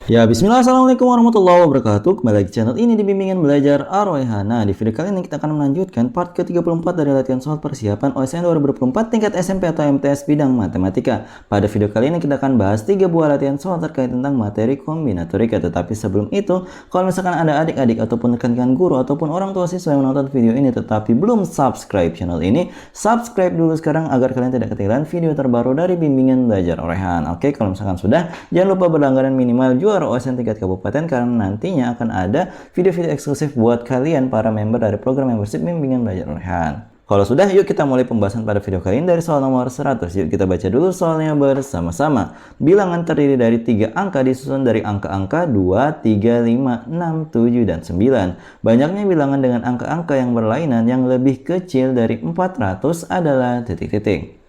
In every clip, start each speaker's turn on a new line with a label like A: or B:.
A: Ya, bismillah, assalamualaikum warahmatullahi wabarakatuh. Kembali lagi di channel ini di Bimbingan Belajar Ar-Rayhan. Nah, di video kali ini kita akan melanjutkan part ke-34 dari latihan soal persiapan OSN 2024 tingkat SMP atau MTS bidang matematika. Pada video kali ini kita akan bahas 3 buah latihan soal terkait tentang materi kombinatorika. Tetapi sebelum itu, kalau misalkan ada adik-adik ataupun rekan-rekan guru ataupun orang tua siswa yang menonton video ini tetapi belum subscribe channel ini, subscribe dulu sekarang agar kalian tidak ketinggalan video terbaru dari Bimbingan Belajar Ar-Rayhan. Oke, kalau misalkan sudah, jangan lupa berlangganan minimal juara OSN tingkat kabupaten karena nantinya akan ada video-video eksklusif buat kalian para member dari program membership Bimbingan Belajar Ar-Rayhan. Kalau sudah, yuk kita mulai pembahasan pada video kali ini dari soal nomor 100. Yuk kita baca dulu soalnya bersama-sama. Bilangan terdiri dari 3 angka disusun dari angka-angka 2, 3, 5, 6, 7, dan 9. Banyaknya bilangan dengan angka-angka yang berlainan yang lebih kecil dari 400 adalah titik-titik.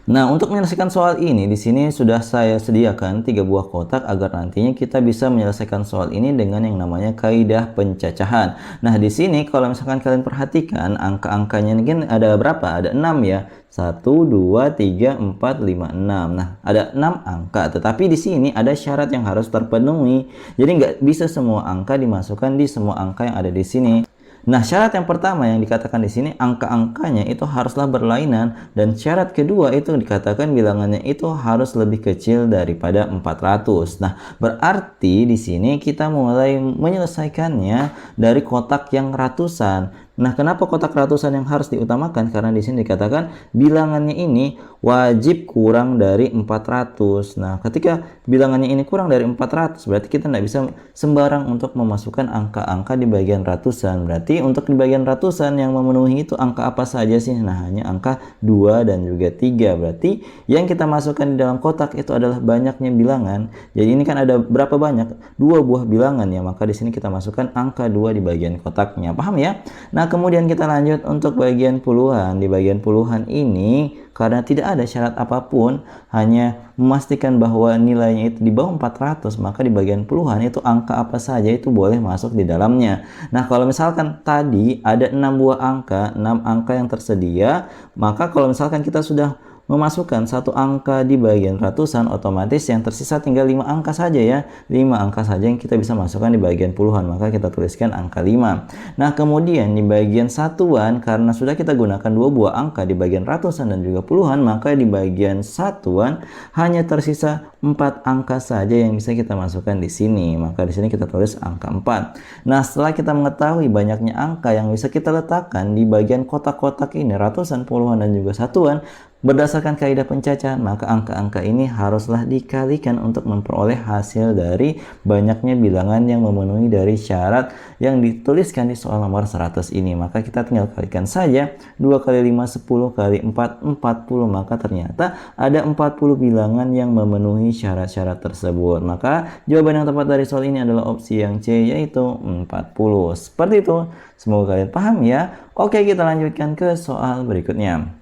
A: Nah, untuk menyelesaikan soal ini, di sini sudah saya sediakan 3 buah kotak agar nantinya kita bisa menyelesaikan soal ini dengan yang namanya kaidah pencacahan. Nah, di sini kalau misalkan kalian perhatikan angka-angkanya ini ada berapa? Ada 6 ya. 1, 2, 3, 4, 5, 6. Nah, ada 6 angka, tetapi di sini ada syarat yang harus terpenuhi. Jadi nggak bisa semua angka dimasukkan di semua angka yang ada di sini. Nah, syarat yang pertama yang dikatakan di sini angka-angkanya itu haruslah berlainan, dan syarat kedua itu dikatakan bilangannya itu harus lebih kecil daripada 400. Nah, berarti di sini kita mulai menyelesaikannya dari kotak yang ratusan. Nah, kenapa kotak ratusan yang harus diutamakan? Karena di sini dikatakan bilangannya ini wajib kurang dari 400. Nah, ketika bilangannya ini kurang dari 400, berarti kita tidak bisa sembarang untuk memasukkan angka-angka di bagian ratusan. Berarti untuk di bagian ratusan yang memenuhi itu angka apa saja sih? Nah, hanya angka 2 dan juga 3. Berarti yang kita masukkan di dalam kotak itu adalah banyaknya bilangan. Jadi ini kan ada berapa banyak? 2 buah bilangan ya. Maka di sini kita masukkan angka 2 di bagian kotaknya. Paham ya? Nah, kemudian kita lanjut untuk bagian puluhan. Di bagian puluhan ini karena tidak ada syarat apapun, hanya memastikan bahwa nilainya itu di bawah 400, maka di bagian puluhan itu angka apa saja itu boleh masuk di dalamnya. Nah, kalau misalkan tadi ada 6 buah angka, 6 angka yang tersedia, maka kalau misalkan kita sudah memasukkan satu angka di bagian ratusan, otomatis yang tersisa tinggal 5 angka saja ya. 5 angka saja yang kita bisa masukkan di bagian puluhan, maka kita tuliskan angka 5. Nah, kemudian di bagian satuan, karena sudah kita gunakan 2 buah angka di bagian ratusan dan juga puluhan, maka di bagian satuan hanya tersisa 4 angka saja yang bisa kita masukkan di sini. Maka di sini kita tulis angka 4. Nah, setelah kita mengetahui banyaknya angka yang bisa kita letakkan di bagian kotak-kotak ini, ratusan, puluhan, dan juga satuan, berdasarkan kaidah pencacahan, maka angka-angka ini haruslah dikalikan untuk memperoleh hasil dari banyaknya bilangan yang memenuhi dari syarat yang dituliskan di soal nomor 100 ini. Maka kita tinggal kalikan saja. 2 kali 5, 10 kali 4, 40. Maka ternyata ada 40 bilangan yang memenuhi syarat-syarat tersebut. Maka jawaban yang tepat dari soal ini adalah opsi yang C, yaitu 40. Seperti itu. Semoga kalian paham ya. Oke, kita lanjutkan ke soal berikutnya.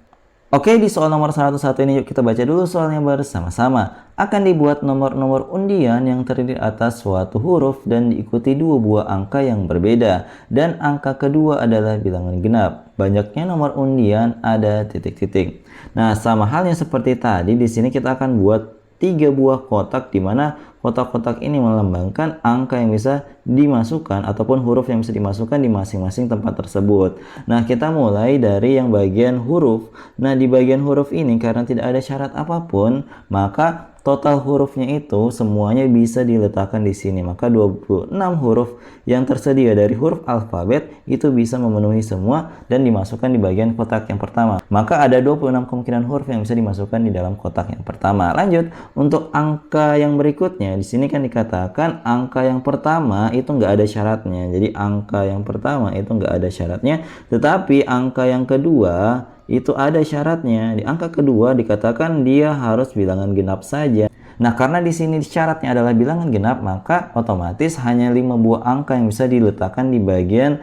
A: Oke, di soal nomor 101 ini yuk kita baca dulu soalnya bersama-sama. Akan dibuat nomor-nomor undian yang terdiri atas suatu huruf dan diikuti 2 buah angka yang berbeda. Dan angka kedua adalah bilangan genap. Banyaknya nomor undian ada titik-titik. Nah, sama halnya seperti tadi, di sini kita akan buat 3 buah kotak, di mana kotak-kotak ini melambangkan angka yang bisa dimasukkan ataupun huruf yang bisa dimasukkan di masing-masing tempat tersebut. Nah, kita mulai dari yang bagian huruf. Nah, di bagian huruf ini karena tidak ada syarat apapun, maka total hurufnya itu semuanya bisa diletakkan di sini. Maka 26 huruf yang tersedia dari huruf alfabet itu bisa memenuhi semua dan dimasukkan di bagian kotak yang pertama. Maka ada 26 kemungkinan huruf yang bisa dimasukkan di dalam kotak yang pertama. Lanjut, untuk angka yang berikutnya, di sini kan dikatakan angka yang pertama itu nggak ada syaratnya. Jadi angka yang pertama itu nggak ada syaratnya, tetapi angka yang kedua itu ada syaratnya. Di angka kedua dikatakan dia harus bilangan genap saja. Nah, karena di sini syaratnya adalah bilangan genap, maka otomatis hanya 5 buah angka yang bisa diletakkan di bagian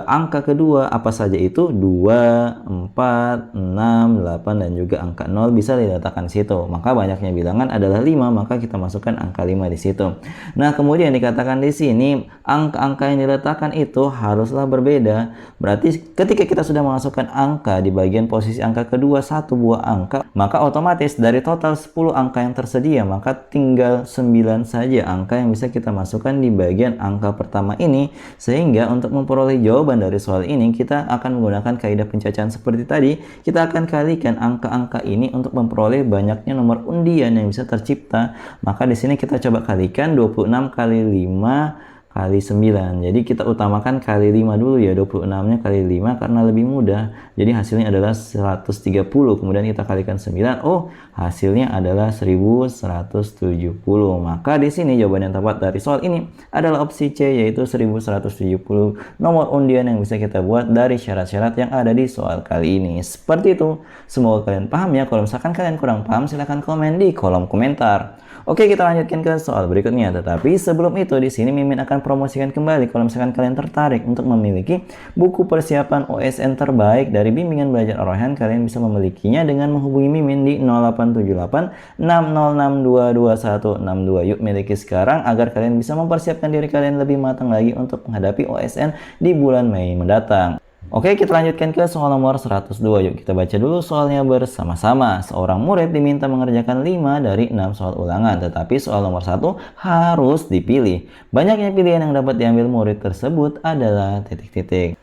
A: angka kedua. Apa saja itu? 2, 4, 6, 8, dan juga angka 0 bisa diletakkan di situ. Maka banyaknya bilangan adalah 5, maka kita masukkan angka 5 di situ. Nah, kemudian dikatakan di sini angka-angka yang diletakkan itu haruslah berbeda. Berarti ketika kita sudah memasukkan angka di bagian posisi angka kedua 1 buah angka, maka otomatis dari total 10 angka yang tersedia, maka tinggal 9 saja angka yang bisa kita masukkan di bagian angka pertama ini. Sehingga untuk memperoleh jawaban dari soal ini, kita akan menggunakan kaidah pencacahan seperti tadi. Kita akan kalikan angka-angka ini untuk memperoleh banyaknya nomor undian yang bisa tercipta. Maka di sini kita coba kalikan 26 kali 5 kali 9. Jadi kita utamakan kali 5 dulu ya, 26-nya kali 5 karena lebih mudah. Jadi hasilnya adalah 130. Kemudian kita kalikan 9. Oh, hasilnya adalah 1170. Maka di sini jawaban yang tepat dari soal ini adalah opsi C, yaitu 1170 nomor undian yang bisa kita buat dari syarat-syarat yang ada di soal kali ini. Seperti itu. Semoga kalian paham ya. Kalau misalkan kalian kurang paham, silahkan komen di kolom komentar. Oke, kita lanjutkan ke soal berikutnya. Tetapi sebelum itu, di sini Mimin akan promosikan kembali kalau misalkan kalian tertarik untuk memiliki buku persiapan OSN terbaik dari Bimbingan Belajar Ar-Rayhan, kalian bisa memilikinya dengan menghubungi Mimin di 0878 6062 2162. Yuk miliki sekarang agar kalian bisa mempersiapkan diri kalian lebih matang lagi untuk menghadapi OSN di bulan Mei mendatang. Oke, kita lanjutkan ke soal nomor 102. Yuk kita baca dulu soalnya bersama-sama. Seorang murid diminta mengerjakan 5 dari 6 soal ulangan, tetapi soal nomor 1 harus dipilih. Banyaknya pilihan yang dapat diambil murid tersebut adalah titik-titik.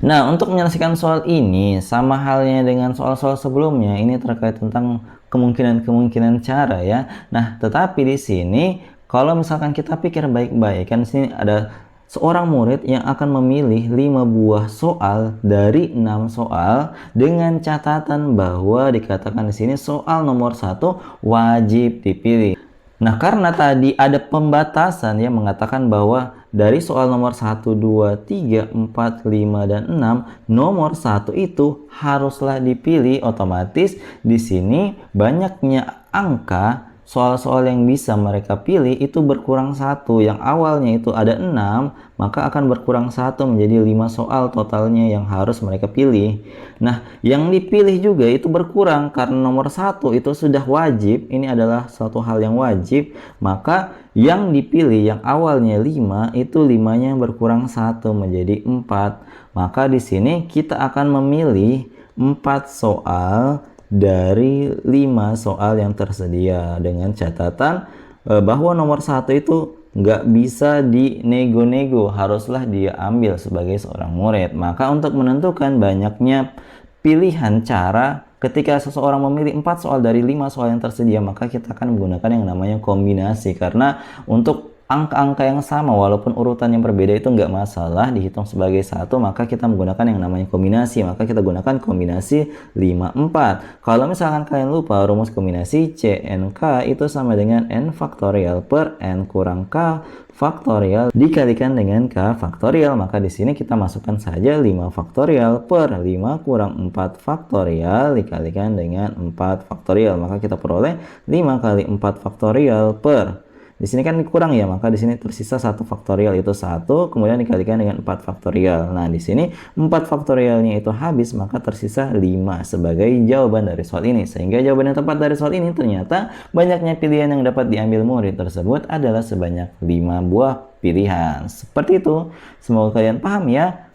A: Nah, untuk menyelesaikan soal ini, sama halnya dengan soal-soal sebelumnya, ini terkait tentang kemungkinan-kemungkinan cara ya. Nah, tetapi di sini, kalau misalkan kita pikir baik-baik, kan di sini ada seorang murid yang akan memilih 5 buah soal dari 6 soal dengan catatan bahwa dikatakan di sini soal nomor 1 wajib dipilih. Nah, karena tadi ada pembatasan yang mengatakan bahwa dari soal nomor 1, 2, 3, 4, 5, dan 6, nomor 1 itu haruslah dipilih. Otomatis di sini banyaknya angka soal-soal yang bisa mereka pilih itu berkurang 1. Yang awalnya itu ada 6, maka akan berkurang 1 menjadi 5 soal totalnya yang harus mereka pilih. Nah, yang dipilih juga itu berkurang karena nomor 1 itu sudah wajib. Ini adalah suatu hal yang wajib. Maka yang dipilih yang awalnya 5 itu 5-nya berkurang 1 menjadi 4. Maka di sini kita akan memilih 4 soal dari 5 soal yang tersedia dengan catatan bahwa nomor 1 itu nggak bisa dinego-nego, haruslah dia ambil sebagai seorang murid. Maka untuk menentukan banyaknya pilihan cara ketika seseorang memilih 4 soal dari 5 soal yang tersedia, maka kita akan menggunakan yang namanya kombinasi. Karena untuk angka-angka yang sama walaupun urutan yang berbeda itu nggak masalah dihitung sebagai satu, maka kita menggunakan yang namanya kombinasi. Maka kita gunakan kombinasi 5, 4. Kalau misalkan kalian lupa rumus kombinasi CNK itu sama dengan N faktorial per N kurang K faktorial dikalikan dengan K faktorial. Maka di sini kita masukkan saja 5 faktorial per 5 kurang 4 faktorial dikalikan dengan 4 faktorial. Maka kita peroleh 5 kali 4 faktorial per, di sini kan kurang ya, maka di sini tersisa 1 faktorial itu 1, kemudian dikalikan dengan 4 faktorial. Nah, di sini 4 faktorialnya itu habis, maka tersisa 5 sebagai jawaban dari soal ini. Sehingga jawaban yang tepat dari soal ini ternyata banyaknya pilihan yang dapat diambil murid tersebut adalah sebanyak 5 buah pilihan. Seperti itu. Semoga kalian paham ya.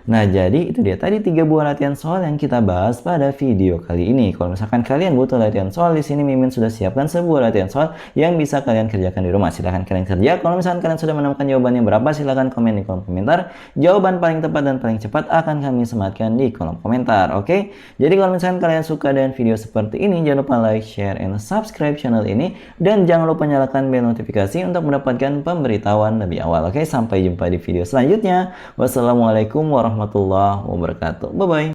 A: Nah, jadi itu dia tadi 3 buah latihan soal yang kita bahas pada video kali ini. Kalau misalkan kalian butuh latihan soal, di sini Mimin sudah siapkan sebuah latihan soal yang bisa kalian kerjakan di rumah. Silahkan kalian kerja. Kalau misalkan kalian sudah menemukan jawabannya berapa, silahkan komen di kolom komentar. Jawaban paling tepat dan paling cepat akan kami sematkan di kolom komentar. Oke? Jadi kalau misalkan kalian suka dengan video seperti ini, jangan lupa like, share, and subscribe channel ini. Dan jangan lupa nyalakan bel notifikasi untuk mendapatkan pemberitahuan lebih awal. Oke? Sampai jumpa di video selanjutnya. Wassalamualaikum warahmatullahi wabarakatuh. Bye-bye.